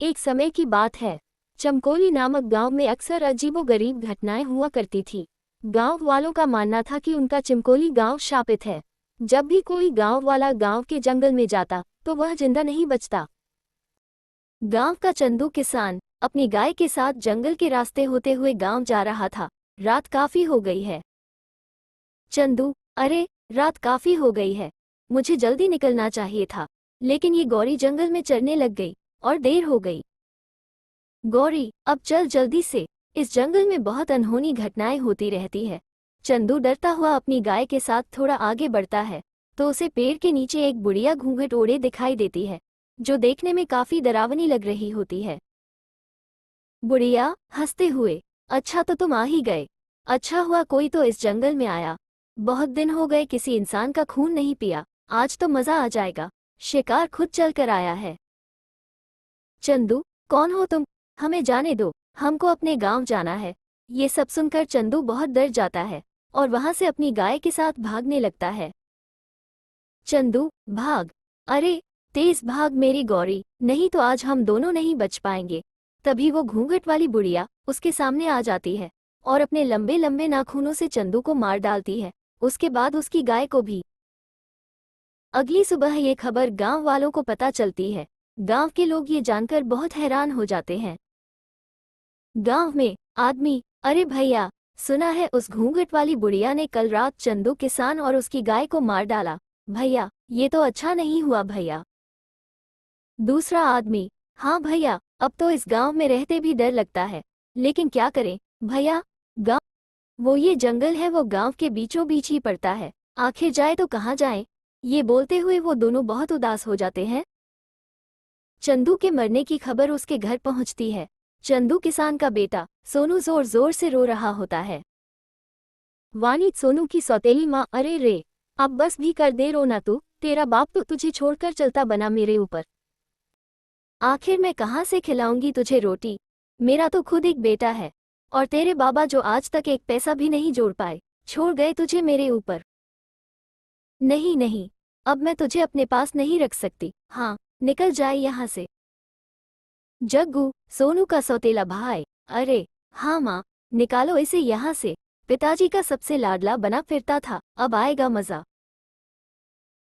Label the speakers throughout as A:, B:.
A: एक समय की बात है। चमकोली नामक गांव में अक्सर अजीबोगरीब घटनाएं हुआ करती थी। गांव वालों का मानना था कि उनका चिमकोली गांव शापित है। जब भी कोई गांव वाला गांव के जंगल में जाता तो वह जिंदा नहीं बचता। गांव का चंदू किसान अपनी गाय के साथ जंगल के रास्ते होते हुए गांव जा रहा था। रात काफी हो गई है। चंदू, अरे रात काफी हो गई है, मुझे जल्दी निकलना चाहिए था, लेकिन ये गौरी जंगल में चरने लग गई और देर हो गई। गौरी, अब चल जल्दी से, इस जंगल में बहुत अनहोनी घटनाएं होती रहती है। चंदू डरता हुआ अपनी गाय के साथ थोड़ा आगे बढ़ता है तो उसे पेड़ के नीचे एक बुढ़िया घूंघट ओढ़े दिखाई देती है, जो देखने में काफी डरावनी लग रही होती है। बुढ़िया हंसते हुए, अच्छा तो तुम आ ही गए। अच्छा हुआ कोई तो इस जंगल में आया। बहुत दिन हो गए किसी इंसान का खून नहीं पिया, आज तो मजा आ जाएगा। शिकार खुद चल कर आया है। चंदू, कौन हो तुम? हमें जाने दो, हमको अपने गांव जाना है। ये सब सुनकर चंदू बहुत डर जाता है और वहां से अपनी गाय के साथ भागने लगता है। चंदू, भाग, अरे तेज भाग मेरी गौरी, नहीं तो आज हम दोनों नहीं बच पाएंगे। तभी वो घूंघट वाली बुढ़िया उसके सामने आ जाती है और अपने लंबे लंबे नाखूनों से चंदू को मार डालती है, उसके बाद उसकी गाय को भी। अगली सुबह ये खबर गांव वालों को पता चलती है। गांव के लोग ये जानकर बहुत हैरान हो जाते हैं। गांव में आदमी, अरे भैया, सुना है उस घूंघट वाली बुढ़िया ने कल रात चंदू किसान और उसकी गाय को मार डाला। भैया, ये तो अच्छा नहीं हुआ भैया। दूसरा आदमी, हाँ भैया, अब तो इस गांव में रहते भी डर लगता है, लेकिन क्या करें भैया, गांव वो ये जंगल है, वो गांव के बीचों बीच ही पड़ता है, आखिर जाए तो कहाँ जाए। ये बोलते हुए वो दोनों बहुत उदास हो जाते हैं। चंदू के मरने की खबर उसके घर पहुंचती है। चंदू किसान का बेटा सोनू जोर जोर से रो रहा होता है। वानी, सोनू की सौतेली माँ, अरे रे, अब बस भी कर दे रोना तू, तेरा बाप तो तुझे छोड़कर चलता बना मेरे ऊपर। आखिर मैं कहाँ से खिलाऊंगी तुझे रोटी, मेरा तो खुद एक बेटा है, और तेरे बाबा जो आज तक एक पैसा भी नहीं जोड़ पाए, छोड़ गए तुझे मेरे ऊपर। नहीं नहीं, अब मैं तुझे अपने पास नहीं रख सकती, हाँ, निकल जाए यहाँ से। जग्गू, सोनू का सौतेला भाई, अरे हाँ माँ, निकालो इसे यहाँ से, पिताजी का सबसे लाडला बना फिरता था, अब आएगा मजा।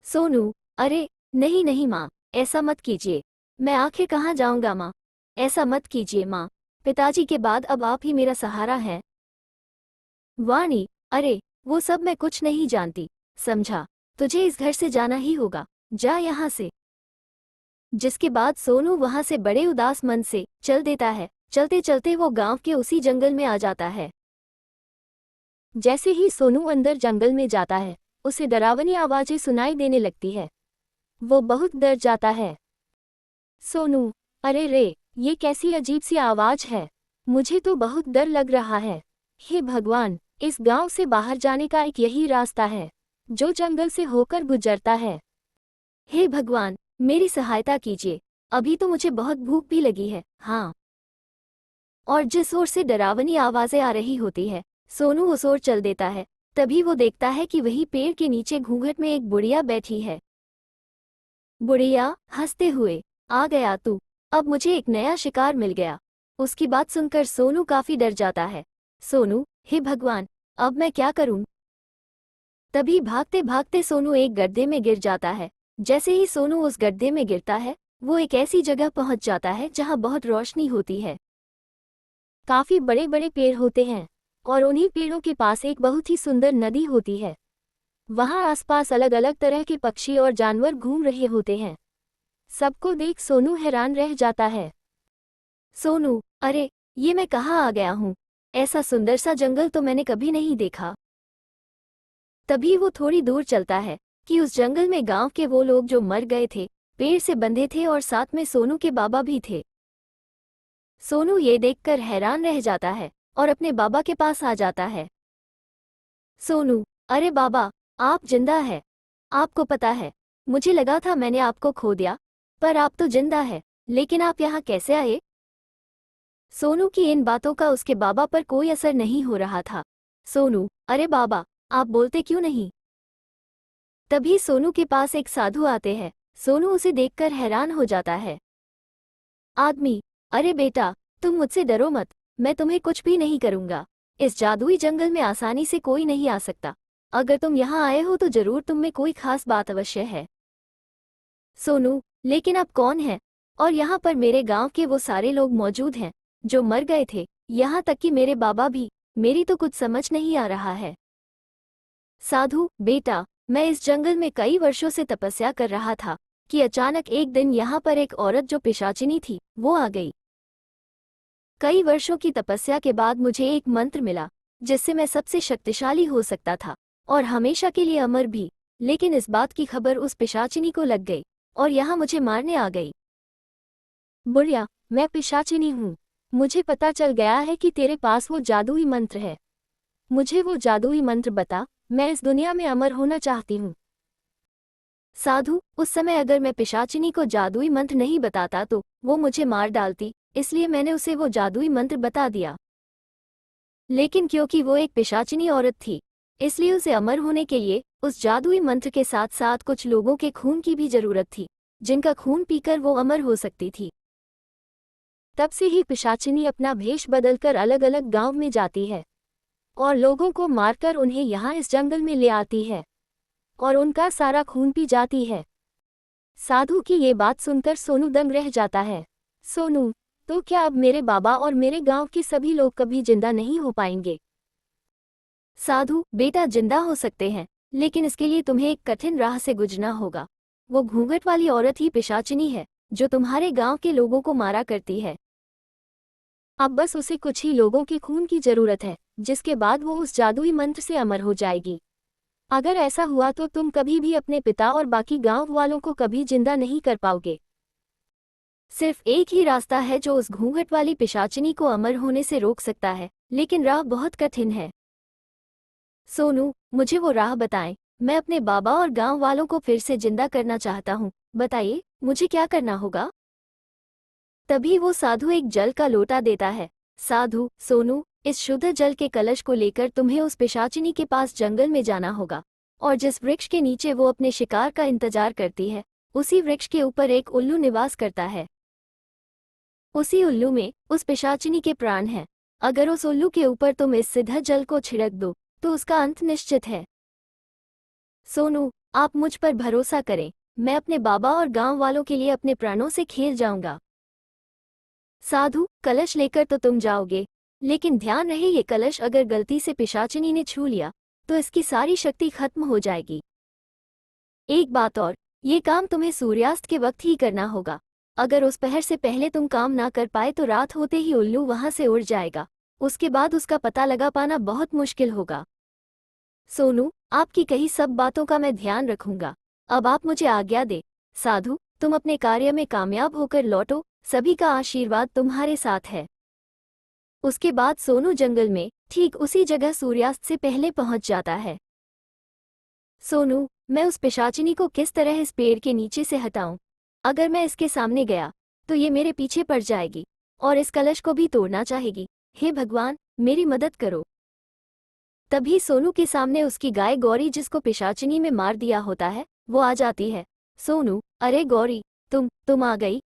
A: सोनू, अरे नहीं नहीं माँ, ऐसा मत कीजिए, मैं आखिर कहाँ जाऊंगा माँ, ऐसा मत कीजिए माँ, पिताजी के बाद अब आप ही मेरा सहारा हैं। वाणी, अरे वो सब मैं कुछ नहीं जानती, समझा, तुझे इस घर से जाना ही होगा, जा यहाँ से। जिसके बाद सोनू वहां से बड़े उदास मन से चल देता है। चलते चलते वो गांव के उसी जंगल में आ जाता है। जैसे ही सोनू अंदर जंगल में जाता है, उसे डरावनी आवाजें सुनाई देने लगती है। वो बहुत डर जाता है। सोनू, अरे रे, ये कैसी अजीब सी आवाज है, मुझे तो बहुत डर लग रहा है। हे भगवान, इस गांव से बाहर जाने का एक यही रास्ता है, जो जंगल से होकर गुजरता है। हे भगवान, मेरी सहायता कीजिए, अभी तो मुझे बहुत भूख भी लगी है। हाँ। और जिस ओर से डरावनी आवाजें आ रही होती है, सोनू उस ओर चल देता है। तभी वो देखता है कि वही पेड़ के नीचे घूंघट में एक बुढ़िया बैठी है। बुढ़िया हंसते हुए, आ गया तू, अब मुझे एक नया शिकार मिल गया। उसकी बात सुनकर सोनू काफी डर जाता है। सोनू, हे भगवान, अब मैं क्या करूं? तभी भागते भागते सोनू एक गड्ढे में गिर जाता है। जैसे ही सोनू उस गड्ढे में गिरता है, वो एक ऐसी जगह पहुंच जाता है जहां बहुत रोशनी होती है। काफी बड़े बड़े पेड़ होते हैं और उन्हीं पेड़ों के पास एक बहुत ही सुंदर नदी होती है। वहां आसपास अलग अलग तरह के पक्षी और जानवर घूम रहे होते हैं। सबको देख सोनू हैरान रह जाता है। सोनू, अरे ये मैं कहाँ आ गया हूँ, ऐसा सुंदर सा जंगल तो मैंने कभी नहीं देखा। तभी वो थोड़ी दूर चलता है कि उस जंगल में गांव के वो लोग जो मर गए थे, पेड़ से बंधे थे और साथ में सोनू के बाबा भी थे। सोनू ये देखकर हैरान रह जाता है और अपने बाबा के पास आ जाता है। सोनू, अरे बाबा, आप जिंदा है। आपको पता है, मुझे लगा था मैंने आपको खो दिया, पर आप तो जिंदा है, लेकिन आप यहाँ कैसे आए? सोनू की इन बातों का उसके बाबा पर कोई असर नहीं हो रहा था। सोनू, अरे बाबा, आप बोलते क्यों नहीं? तभी सोनू के पास एक साधु आते हैं। सोनू उसे देखकर हैरान हो जाता है। आदमी, अरे बेटा, तुम मुझसे डरो मत, मैं तुम्हें कुछ भी नहीं करूंगा। इस जादुई जंगल में आसानी से कोई नहीं आ सकता। अगर तुम यहाँ आए हो तो जरूर तुम में कोई खास बात अवश्य है। सोनू, लेकिन अब कौन है? और यहाँ पर मेरे गांव के वो सारे लोग मौजूद हैं जो मर गए थे, यहाँ तक कि मेरे बाबा भी। मेरी तो कुछ समझ नहीं आ रहा है। साधु बेटा, मैं इस जंगल में कई वर्षों से तपस्या कर रहा था कि अचानक एक दिन यहाँ पर एक औरत जो पिशाचिनी थी वो आ गई। कई वर्षों की तपस्या के बाद मुझे एक मंत्र मिला जिससे मैं सबसे शक्तिशाली हो सकता था और हमेशा के लिए अमर भी। लेकिन इस बात की खबर उस पिशाचिनी को लग गई और यहाँ मुझे मारने आ गई। बुढ़िया, मैं पिशाचिनी हूँ। मुझे पता चल गया है कि तेरे पास वो जादुई मंत्र है। मुझे वो जादुई मंत्र बता, मैं इस दुनिया में अमर होना चाहती हूँ। साधु, उस समय अगर मैं पिशाचिनी को जादुई मंत्र नहीं बताता तो वो मुझे मार डालती, इसलिए मैंने उसे वो जादुई मंत्र बता दिया। लेकिन क्योंकि वो एक पिशाचिनी औरत थी, इसलिए उसे अमर होने के लिए उस जादुई मंत्र के साथ साथ कुछ लोगों के खून की भी जरूरत थी, जिनका खून पीकर वो अमर हो सकती थी। तब से ही पिशाचिनी अपना भेष बदलकर अलग अलग गांव में जाती है और लोगों को मारकर उन्हें यहाँ इस जंगल में ले आती है और उनका सारा खून पी जाती है। साधु की ये बात सुनकर सोनू दंग रह जाता है। सोनू, तो क्या अब मेरे बाबा और मेरे गांव के सभी लोग कभी जिंदा नहीं हो पाएंगे? साधु बेटा, जिंदा हो सकते हैं, लेकिन इसके लिए तुम्हें एक कठिन राह से गुजरना होगा। वो घूंघट वाली औरत ही पिशाचिनी है जो तुम्हारे गांव के लोगों को मारा करती है। अब बस उसे कुछ ही लोगों के खून की जरूरत है, जिसके बाद वो उस जादुई मंत्र से अमर हो जाएगी। अगर ऐसा हुआ तो तुम कभी भी अपने पिता और बाकी गांव वालों को कभी जिंदा नहीं कर पाओगे। सिर्फ एक ही रास्ता है जो उस घूंघट वाली पिशाचिनी को अमर होने से रोक सकता है, लेकिन राह बहुत कठिन है। सोनू, मुझे वो राह बताएं। मैं अपने बाबा और गांव वालों को फिर से जिंदा करना चाहता हूँ। बताइए, मुझे क्या करना होगा? तभी वो साधु एक जल का लोटा देता है। साधु, सोनू, इस शुद्ध जल के कलश को लेकर तुम्हें उस पिशाचिनी के पास जंगल में जाना होगा और जिस वृक्ष के नीचे वो अपने शिकार का इंतजार करती है, उसी वृक्ष के ऊपर एक उल्लू निवास करता है। उसी उल्लू में उस पिशाचिनी के प्राण हैं। अगर उस उल्लू के ऊपर तुम इस सिद्ध जल को छिड़क दो तो उसका अंत निश्चित है। सोनू, आप मुझ पर भरोसा करें। मैं अपने बाबा और गांव वालों के लिए अपने प्राणों से खेल जाऊंगा। साधु, कलश लेकर तो तुम जाओगे, लेकिन ध्यान रहे ये कलश अगर गलती से पिशाचिनी ने छू लिया तो इसकी सारी शक्ति खत्म हो जाएगी। एक बात और, ये काम तुम्हें सूर्यास्त के वक्त ही करना होगा। अगर उस पहर से पहले तुम काम ना कर पाए तो रात होते ही उल्लू वहां से उड़ जाएगा। उसके बाद उसका पता लगा पाना बहुत मुश्किल होगा। सोनू, आपकी कही सब बातों का मैं ध्यान रखूंगा। अब आप मुझे आज्ञा दे। साधु, तुम अपने कार्य में कामयाब होकर लौटो, सभी का आशीर्वाद तुम्हारे साथ है। उसके बाद सोनू जंगल में ठीक उसी जगह सूर्यास्त से पहले पहुंच जाता है। सोनू, मैं उस पिशाचिनी को किस तरह इस पेड़ के नीचे से हटाऊं? अगर मैं इसके सामने गया तो ये मेरे पीछे पड़ जाएगी और इस कलश को भी तोड़ना चाहेगी। हे भगवान, मेरी मदद करो। तभी सोनू के सामने उसकी गाय गौरी, जिसको पिशाचिनी में मार दिया होता है, वो आ जाती है। सोनू, अरे गौरी, तुम आ गई।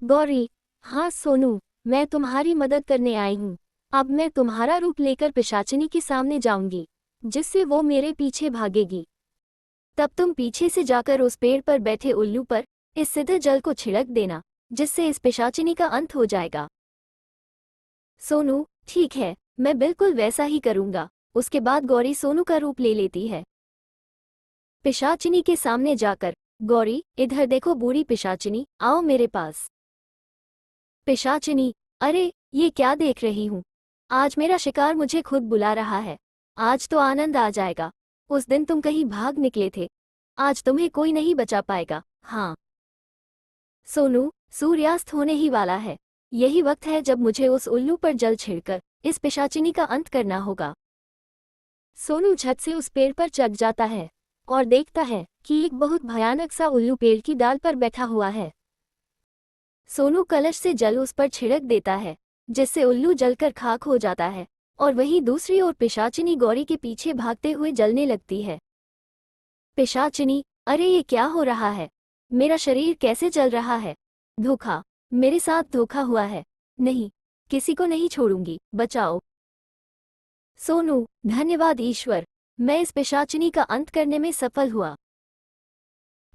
A: गौरी, हाँ सोनू, मैं तुम्हारी मदद करने आई हूँ। अब मैं तुम्हारा रूप लेकर पिशाचिनी के सामने जाऊंगी, जिससे वो मेरे पीछे भागेगी। तब तुम पीछे से जाकर उस पेड़ पर बैठे उल्लू पर इस सिद्ध जल को छिड़क देना, जिससे इस पिशाचिनी का अंत हो जाएगा। सोनू, ठीक है, मैं बिल्कुल वैसा ही करूंगा। उसके बाद गौरी सोनू का रूप ले लेती है। पिशाचिनी के सामने जाकर, गौरी, इधर देखो बूढ़ी पिशाचिनी, आओ मेरे पास। पिशाचिनी, अरे ये क्या देख रही हूँ? आज मेरा शिकार मुझे खुद बुला रहा है। आज तो आनंद आ जाएगा। उस दिन तुम कहीं भाग निकले थे, आज तुम्हें कोई नहीं बचा पाएगा। हाँ सोनू, सूर्यास्त होने ही वाला है। यही वक्त है जब मुझे उस उल्लू पर जल छिड़कर इस पिशाचिनी का अंत करना होगा। सोनू झट से उस पेड़ पर चढ़ जाता है और देखता है कि एक बहुत भयानक सा उल्लू पेड़ की डाल पर बैठा हुआ है। सोनू कलश से जल उस पर छिड़क देता है, जिससे उल्लू जलकर खाक हो जाता है और वहीं दूसरी ओर पिशाचिनी गौरी के पीछे भागते हुए जलने लगती है। पिशाचिनी, अरे ये क्या हो रहा है? मेरा शरीर कैसे जल रहा है? धोखा, मेरे साथ धोखा हुआ है। नहीं, किसी को नहीं छोड़ूंगी, बचाओ। सोनू, धन्यवाद ईश्वर, मैं इस पिशाचिनी का अंत करने में सफल हुआ।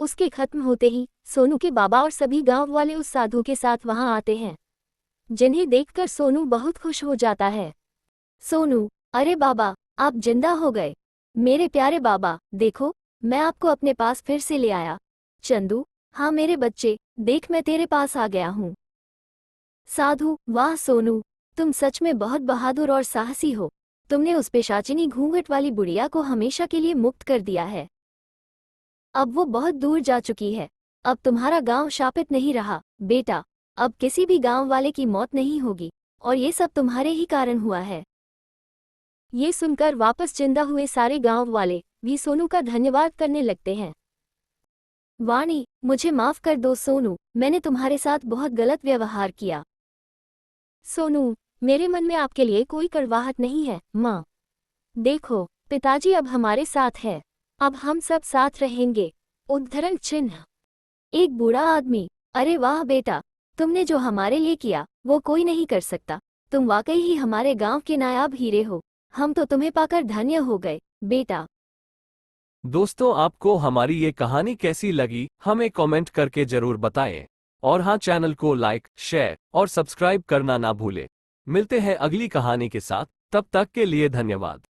A: उसके खत्म होते ही सोनू के बाबा और सभी गांव वाले उस साधु के साथ वहां आते हैं, जिन्हें देखकर सोनू बहुत खुश हो जाता है। सोनू, अरे बाबा, आप जिंदा हो गए। मेरे प्यारे बाबा, देखो, मैं आपको अपने पास फिर से ले आया। चंदू, हाँ मेरे बच्चे, देख मैं तेरे पास आ गया हूँ। साधु, वाह सोनू, तुम सच में बहुत बहादुर और साहसी हो। तुमने उस पिशाचिनी घूंघट वाली बुढ़िया को हमेशा के लिए मुक्त कर दिया है। अब वो बहुत दूर जा चुकी है। अब तुम्हारा गांव शापित नहीं रहा बेटा। अब किसी भी गांव वाले की मौत नहीं होगी, और ये सब तुम्हारे ही कारण हुआ है। ये सुनकर वापस जिंदा हुए सारे गांव वाले भी सोनू का धन्यवाद करने लगते हैं। वाणी, मुझे माफ कर दो सोनू, मैंने तुम्हारे साथ बहुत गलत व्यवहार किया। सोनू, मेरे मन में आपके लिए कोई कड़वाहट नहीं है माँ। देखो, पिताजी अब हमारे साथ है। अब हम सब साथ रहेंगे। उद्धरण चिन्ह। एक बूढ़ा आदमी, अरे वाह बेटा, तुमने जो हमारे लिए किया वो कोई नहीं कर सकता। तुम वाकई ही हमारे गांव के नायाब हीरे हो। हम तो तुम्हें पाकर धन्य हो गए बेटा।
B: दोस्तों, आपको हमारी ये कहानी कैसी लगी हमें कमेंट करके जरूर बताएं। और हाँ, चैनल को लाइक, शेयर और सब्सक्राइब करना ना भूलें। मिलते हैं अगली कहानी के साथ, तब तक के लिए धन्यवाद।